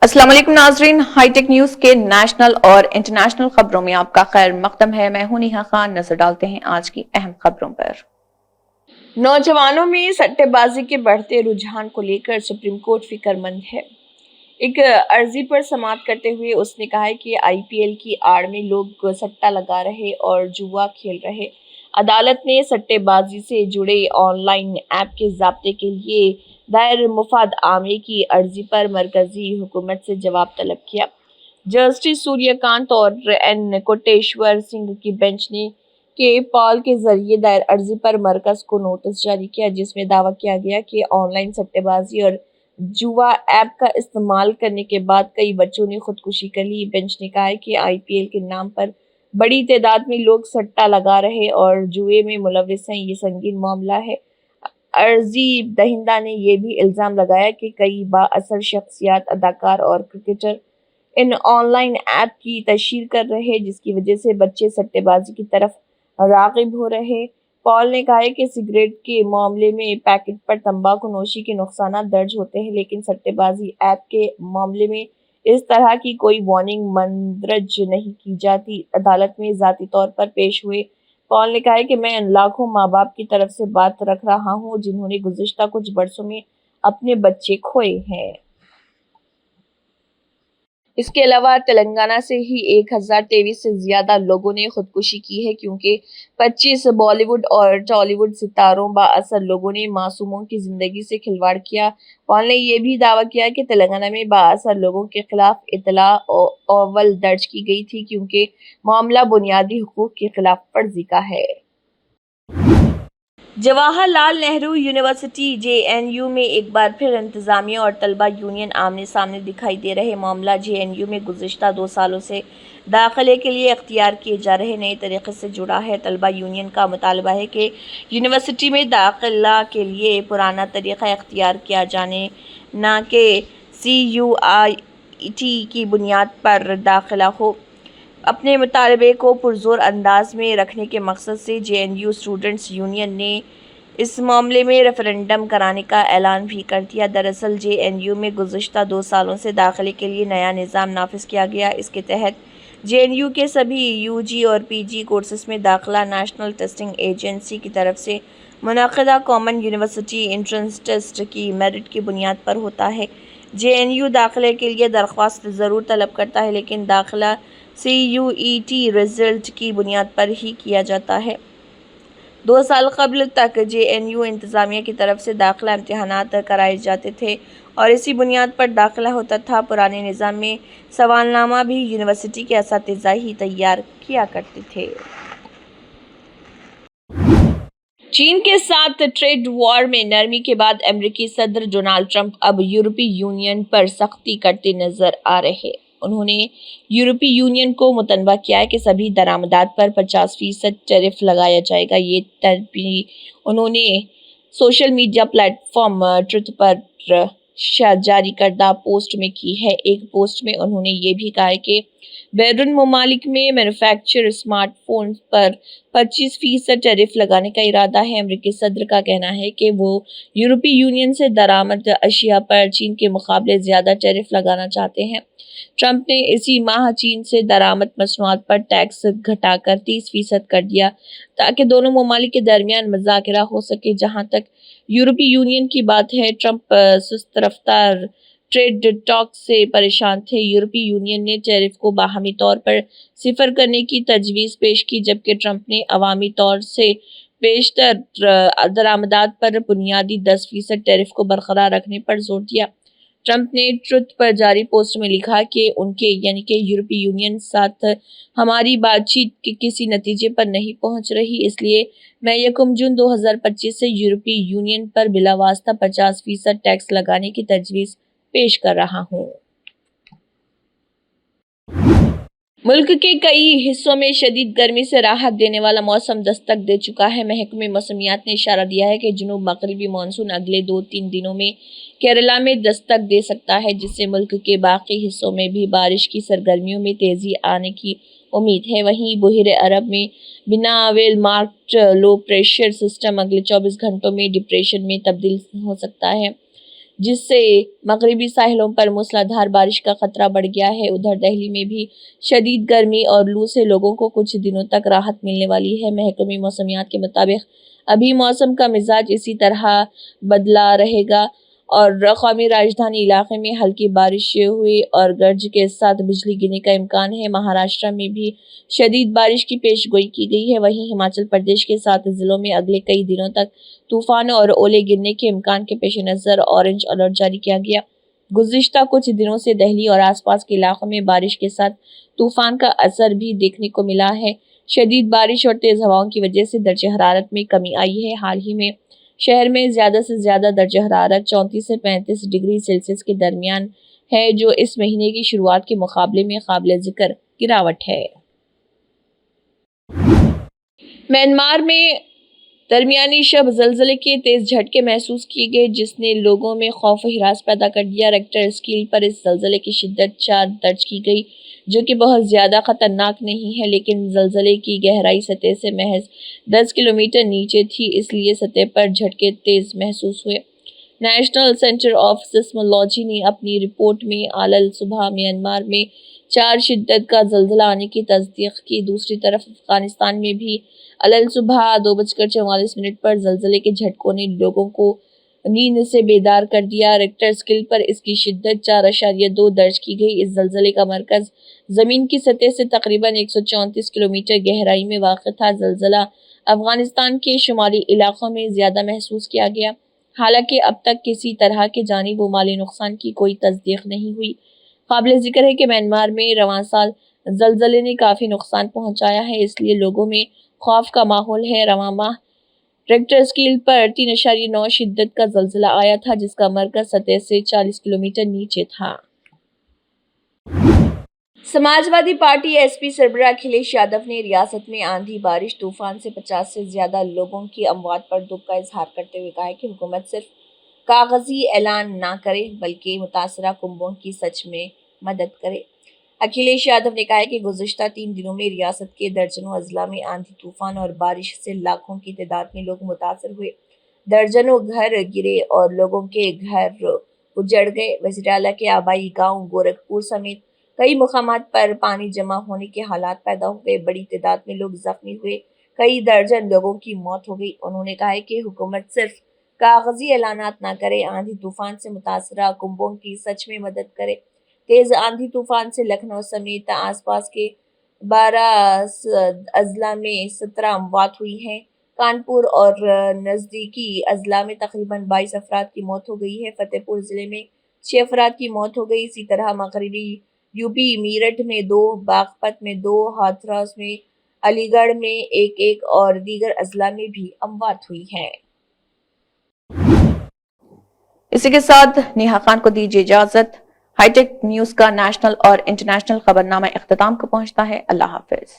अस्सलाम वालेकुम नाजरीन, हाईटेक न्यूज के नेशनल और इंटरनेशनल खबरों में आपका खैर मकदम है। मैं हूं नेहा खान। नजर डालते हैं आज की अहम खबरों पर। नौजवानों में सट्टेबाजी के बढ़ते रुझान को लेकर सुप्रीम कोर्ट फिक्रमंद है। एक अर्जी पर समाअत करते हुए उसने कहा है कि आईपीएल की आड़ में लोग सट्टा लगा रहे और जुआ खेल रहे। अदालत ने सट्टेबाजी से जुड़े ऑनलाइन ऐप के ज़ब्ते के लिए दायर मुफाद आमे की अर्जी पर मरकजी हुकूमत से जवाब तलब किया। जस्टिस सूर्यकांत और एन कोटेश्वर सिंह की बेंच ने के पॉल के जरिए दायर अर्जी पर मरकज को नोटिस जारी किया, जिसमें दावा किया गया कि ऑनलाइन सट्टेबाजी और जुआ ऐप का इस्तेमाल करने के बाद कई बच्चों ने खुदकुशी कर ली। बेंच ने कहा है कि आईपीएल के नाम पर बड़ी तादाद में लोग सट्टा लगा रहे और जुए में मुलविस हैं। ये संगीन मामला है। अर्जी दहिंदा ने यह भी इल्जाम लगाया कि कई बाअसर शख्सियात, अदाकार और क्रिकेटर इन ऑनलाइन ऐप की तशहीर कर रहे, जिसकी वजह से बच्चे सट्टेबाजी की तरफ राग़िब हो रहे। पॉल ने कहा है कि सिगरेट के मामले में पैकेट पर तंबाकू नोशी के नुकसान दर्ज होते हैं, लेकिन सट्टेबाजी ऐप के मामले में इस तरह की कोई वार्निंग मंदरज नहीं की जाती। अदालत में ज़ाती तौर पर पेश हुए पॉल ने कहा है कि मैं इन लाखों माँ बाप की तरफ से बात रख रहा हूँ जिन्होंने गुज़िश्ता कुछ बरसों में अपने बच्चे खोए हैं। इसके अलावा तेलंगाना से ही 1023 से ज्यादा लोगों ने खुदकुशी की है, क्योंकि 25 बॉलीवुड और टॉलीवुड सितारों बाअसर लोगों ने मासूमों की जिंदगी से खिलवाड़ किया। पॉल ने यह भी दावा किया कि तेलंगाना में बाअसर लोगों के खिलाफ इतला अव्वल दर्ज की गई थी, क्योंकि मामला बुनियादी हुकूक की खिलाफ वर्जी का है। जवाहरलाल नेहरू यूनिवर्सिटी जेएनयू में एक बार फिर इंतजामिया और तलबा यूनियन आमने सामने दिखाई दे रहे। मामला जेएनयू में गुज़िश्ता 2 सालों से दाखिले के लिए इख्तियार किए जा रहे नए तरीक़े से जुड़ा है। तलबा यूनियन का मुतालबा है कि यूनिवर्सिटी में दाखिला के लिए पुराना तरीक़ा इख्तियार किया जाने, न कि CUIT की बुनियाद पर दाखिला हो। अपने मुतालबे को पुरजोर अंदाज में रखने के मकसद से जेएनयू स्टूडेंट्स यूनियन ने इस मामले में रेफरेंडम कराने का ऐलान भी कर दिया। दरअसल जेएनयू में गुज़िश्ता 2 सालों से दाखिले के लिए नया निज़ाम नाफिज किया गया। इसके तहत जेएनयू के सभी यूजी और पीजी कोर्सेस में दाखिला नेशनल टेस्टिंग एजेंसी की तरफ से मुनक़दा कॉमन यूनिवर्सिटी एंट्रेंस टेस्ट की मेरिट की बुनियाद पर होता है। जेएनयू दाखिले के लिए दरख्वास्त ज़रूर तलब करता है, लेकिन दाखिला CUET रिज़ल्ट की बुनियाद पर ही किया जाता है। 2 साल कबल तक जेएनयू इंतज़ामिया की तरफ से दाखिला इम्तिहानात कराए जाते थे और इसी बुनियाद पर दाखिला होता था। पुराने निज़ाम में सवालनामा भी यूनिवर्सिटी के असातिज़ा ही तैयार किया करते थे। चीन के साथ ट्रेड वॉर में नरमी के बाद अमेरिकी सदर डोनाल्ड ट्रंप अब यूरोपीय यूनियन पर सख्ती करते नजर आ रहे। उन्होंने यूरोपीय यूनियन को मुतनबा किया है कि सभी दरामदात पर 50% टैरिफ लगाया जाएगा। ये तरफी उन्होंने सोशल मीडिया प्लेटफॉर्म ट्रुथ पर जारी करदा पोस्ट में की है। एक पोस्ट में उन्होंने ये भी कहा है कि बैरून ममालिक में मैन्युफैक्चर स्मार्टफोन पर 25% टैरिफ लगाने का इरादा है। अमेरिकी सदर का कहना है कि वो यूरोपीय यूनियन से दरामद अशिया पर चीन के मुकाबले ज़्यादा टैरिफ लगाना चाहते हैं। ट्रंप ने इसी माह चीन से दरामद मसनूआत पर टैक्स घटाकर 30% कर दिया, ताकि दोनों ममालिक के दरमियान मुज़ाकरा हो सके। जहां तक यूरोपीय यूनियन की बात है, ट्रंप सुस्त रफ्तार ट्रेड टॉक से परेशान थे। यूरोपीय यूनियन ने टैरिफ को बाहमी तौर पर सिफर करने की तजवीज़ पेश की, जबकि ट्रंप ने अवामी तौर से बेशतर दरामदात पर बुनियादी 10% टैरिफ को बरकरार रखने पर जोर दिया। ट्रंप ने ट्रुथ पर जारी पोस्ट में लिखा कि उनके यानी कि यूरोपीय यूनियन साथ हमारी बातचीत के किसी नतीजे पर नहीं पहुंच रही, इसलिए मैं 1 जून 2025 से यूरोपीय यूनियन पर बिलावास्ता 50% टैक्स लगाने की तजवीज़ पेश कर रहा हूँ। मुल्क के कई हिस्सों में शदीद गर्मी से राहत देने वाला मौसम दस्तक दे चुका है। महकमे मौसमियात ने इशारा दिया है कि जुनूब मगरिबी मानसून अगले 2-3 दिनों में केरला में दस्तक दे सकता है, जिससे मुल्क के बाकी हिस्सों में भी बारिश की सरगर्मियों में तेजी आने की उम्मीद है। वहीं बहिर अरब में बिना well marked low pressure system अगले 24 घंटों में डिप्रेशन में तब्दील हो सकता है। جس سے مغربی ساحلوں پر موسلادھار بارش کا خطرہ بڑھ گیا ہے۔ ادھر دہلی میں بھی شدید گرمی اور لو سے لوگوں کو کچھ دنوں تک راحت ملنے والی ہے۔ محکمہ موسمیات کے مطابق ابھی موسم کا مزاج اسی طرح بدلا رہے گا اور قومی راجدھانی علاقے میں ہلکی بارش ہوئی اور گرج کے ساتھ بجلی گرنے کا امکان ہے۔ مہاراشٹر میں بھی شدید بارش کی پیش گوئی کی گئی ہے۔ وہیں ہماچل پردیش کے 7 ضلعوں میں اگلے کئی دنوں تک طوفان اور اولے گرنے کے امکان کے پیش نظر اورنج الرٹ جاری کیا گیا۔ گزشتہ کچھ دنوں سے دہلی اور آس پاس کے علاقوں میں بارش کے ساتھ طوفان کا اثر بھی دیکھنے کو ملا ہے۔ شدید بارش اور تیز ہواؤں کی وجہ سے درجہ حرارت میں کمی آئی ہے۔ حال ہی میں شہر میں زیادہ سے زیادہ درجہ حرارت 34 سے 35 ڈگری سیلسیس کے درمیان ہے، جو اس مہینے کی شروعات کے مقابلے میں قابل ذکر گراوٹ ہے۔ میانمار میں درمیانی شب زلزلے کے تیز جھٹکے محسوس کیے گئے، جس نے لوگوں میں خوف و ہراس پیدا کر دیا۔ ریکٹر اسکیل پر اس زلزلے کی شدت 4 درج کی گئی، جو کہ بہت زیادہ خطرناک نہیں ہے، لیکن زلزلے کی گہرائی سطح سے محض 10 کلومیٹر نیچے تھی، اس لیے سطح پر جھٹکے تیز محسوس ہوئے۔ نیشنل سینٹر آف سیسمولوجی نے اپنی رپورٹ میں آلل صبح میانمار میں 4 شدت کا زلزلہ آنے کی تصدیق کی۔ دوسری طرف افغانستان میں بھی آلل صبح 2:44 پر زلزلے کے جھٹکوں نے لوگوں کو نیند سے بیدار کر دیا۔ ریکٹر اسکیل پر اس کی شدت 4.2 درج کی گئی۔ اس زلزلے کا مرکز زمین کی سطح سے تقریباً 134 کلومیٹر گہرائی میں واقع تھا۔ زلزلہ افغانستان کے شمالی علاقوں میں زیادہ محسوس کیا گیا، حالانکہ اب تک کسی طرح کے جانی و مالی نقصان کی کوئی تصدیق نہیں ہوئی۔ قابل ذکر ہے کہ میانمار میں رواں سال زلزلے نے کافی نقصان پہنچایا ہے، اس لیے لوگوں میں خوف کا ماحول ہے۔ رواں ماہ ریکٹر اسکیل پر 3.9 شدت کا زلزلہ آیا تھا، جس کا مرکز سطح سے 40 کلومیٹر نیچے تھا۔ سماجوادی پارٹی ایس پی سربراہ اکھلیش یادو نے ریاست میں آندھی بارش طوفان سے 50 سے زیادہ لوگوں کی اموات پر دکھ کا اظہار کرتے ہوئے کہا ہے کہ حکومت صرف کاغذی اعلان نہ کرے بلکہ متاثرہ کنبوں کی سچ میں مدد کرے۔ اکھلیش یادو نے کہا ہے کہ گزشتہ 3 دنوں میں ریاست کے درجنوں اضلاع میں آندھی طوفان اور بارش سے لاکھوں کی تعداد میں لوگ متاثر ہوئے، درجنوں گھر گرے اور لوگوں کے گھر اجڑ گئے۔ وزیر اعلیٰ کے آبائی گاؤں گورکھپور سمیت کئی مقامات پر پانی جمع ہونے کے حالات پیدا ہو گئے، بڑی تعداد میں لوگ زخمی ہوئے، کئی درجن لوگوں کی موت ہو گئی۔ انہوں نے کہا ہے کہ حکومت صرف کاغذی اعلانات نہ کرے، آندھی طوفان سے متاثرہ کنبوں کی سچ میں مدد کرے۔ تیز آندھی طوفان سے لکھنؤ سمیت آس پاس کے 12 اضلاع میں 17 اموات ہوئی ہیں۔ کانپور اور نزدیکی اضلاع میں تقریباً 22 افراد کی موت ہو گئی ہے۔ فتح پور ضلع میں 6 افراد کی موت ہو گئی۔ اسی طرح مغربی یوپی میرٹھ میں 2، باغپت میں 2، ہاتھرس میں، علی گڑھ میں 1 اور دیگر اضلاع میں بھی اموات ہوئی ہیں۔ اسی کے ساتھ نیہا خان کو دیجیے اجازت۔ ہائی ٹیک نیوز کا نیشنل اور انٹرنیشنل خبرنامہ اختتام کو پہنچتا ہے۔ اللہ حافظ۔